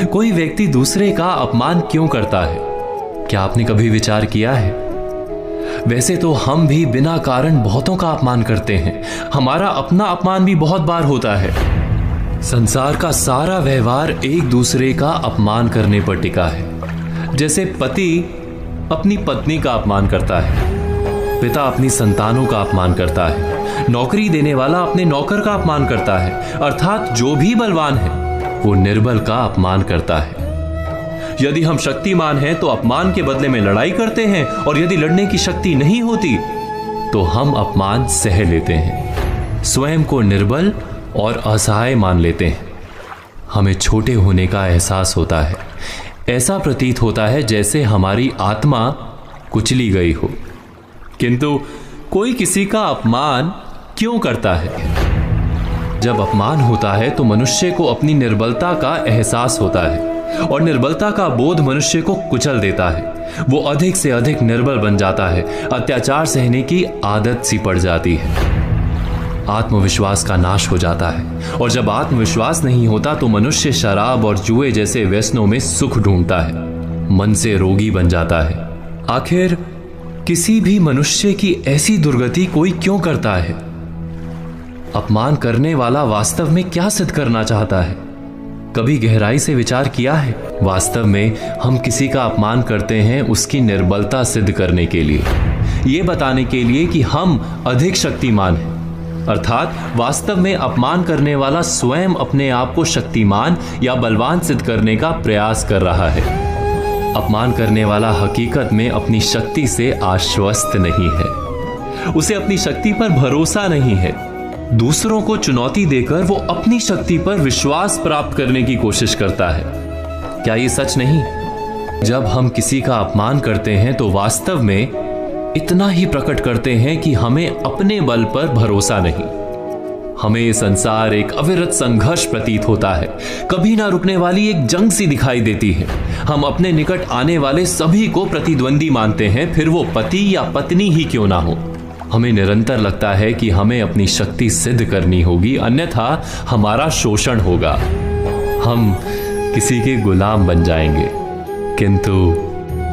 कोई व्यक्ति दूसरे का अपमान क्यों करता है? क्या आपने कभी विचार किया है? वैसे तो हम भी बिना कारण बहुतों का अपमान करते हैं। हमारा अपना अपमान भी बहुत बार होता है। संसार का सारा व्यवहार एक दूसरे का अपमान करने पर टिका है। जैसे पति अपनी पत्नी का अपमान करता है, पिता अपनी संतानों का अपमान करता है, नौकरी देने वाला अपने नौकर का अपमान करता है, अर्थात जो भी बलवान है वो निर्बल का अपमान करता है। यदि हम शक्तिमान हैं तो अपमान के बदले में लड़ाई करते हैं, और यदि लड़ने की शक्ति नहीं होती तो हम अपमान सह लेते हैं, स्वयं को निर्बल और असहाय मान लेते हैं। हमें छोटे होने का एहसास होता है। ऐसा प्रतीत होता है जैसे हमारी आत्मा कुचली गई हो। किंतु कोई किसी का अपमान क्यों करता है? जब अपमान होता है तो मनुष्य को अपनी निर्बलता का एहसास होता है, और निर्बलता का बोध मनुष्य को कुचल देता है। वो अधिक से अधिक निर्बल बन जाता है, अत्याचार सहने की आदत सी पड़ जाती है, आत्मविश्वास का नाश हो जाता है। और जब आत्मविश्वास नहीं होता तो मनुष्य शराब और जुए जैसे व्यसनों में सुख ढूंढता है, मन से रोगी बन जाता है। आखिर किसी भी मनुष्य की ऐसी दुर्गति कोई क्यों करता है? अपमान करने वाला वास्तव में क्या सिद्ध करना चाहता है? कभी गहराई से विचार किया है? वास्तव में हम किसी का अपमान करते हैं उसकी निर्बलता सिद्ध करने के लिए, ये बताने के लिए कि हम अधिक शक्तिमान हैं। अर्थात वास्तव में अपमान करने वाला स्वयं अपने आप को शक्तिमान या बलवान सिद्ध करने का प्रयास कर रहा है। अपमान करने वाला हकीकत में अपनी शक्ति से आश्वस्त नहीं है, उसे अपनी शक्ति पर भरोसा नहीं है। दूसरों को चुनौती देकर वो अपनी शक्ति पर विश्वास प्राप्त करने की कोशिश करता है। क्या ये सच नहीं? जब हम किसी का अपमान करते हैं तो वास्तव में इतना ही प्रकट करते हैं कि हमें अपने बल पर भरोसा नहीं। हमें ये संसार एक अविरत संघर्ष प्रतीत होता है, कभी ना रुकने वाली एक जंग सी दिखाई देती है। हम अपने निकट आने वाले सभी को प्रतिद्वंदी मानते हैं, फिर वो पति या पत्नी ही क्यों ना हो। हमें निरंतर लगता है कि हमें अपनी शक्ति सिद्ध करनी होगी, अन्यथा हमारा शोषण होगा, हम किसी के गुलाम बन जाएंगे। किंतु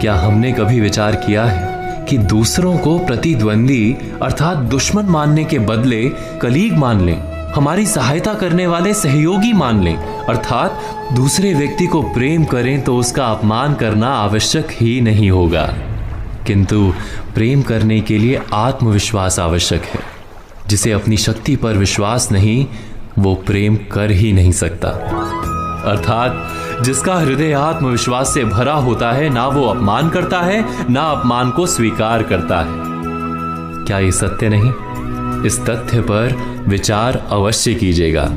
क्या हमने कभी विचार किया है कि दूसरों को प्रतिद्वंदी अर्थात दुश्मन मानने के बदले कलीग मान लें, हमारी सहायता करने वाले सहयोगी मान लें, अर्थात दूसरे व्यक्ति को प्रेम करें तो उसका अपमान करना आवश्यक ही नहीं होगा। किंतु प्रेम करने के लिए आत्मविश्वास आवश्यक है। जिसे अपनी शक्ति पर विश्वास नहीं, वो प्रेम कर ही नहीं सकता। अर्थात जिसका हृदय आत्मविश्वास से भरा होता है, ना वो अपमान करता है, ना अपमान को स्वीकार करता है। क्या ये सत्य नहीं? इस तथ्य पर विचार अवश्य कीजिएगा।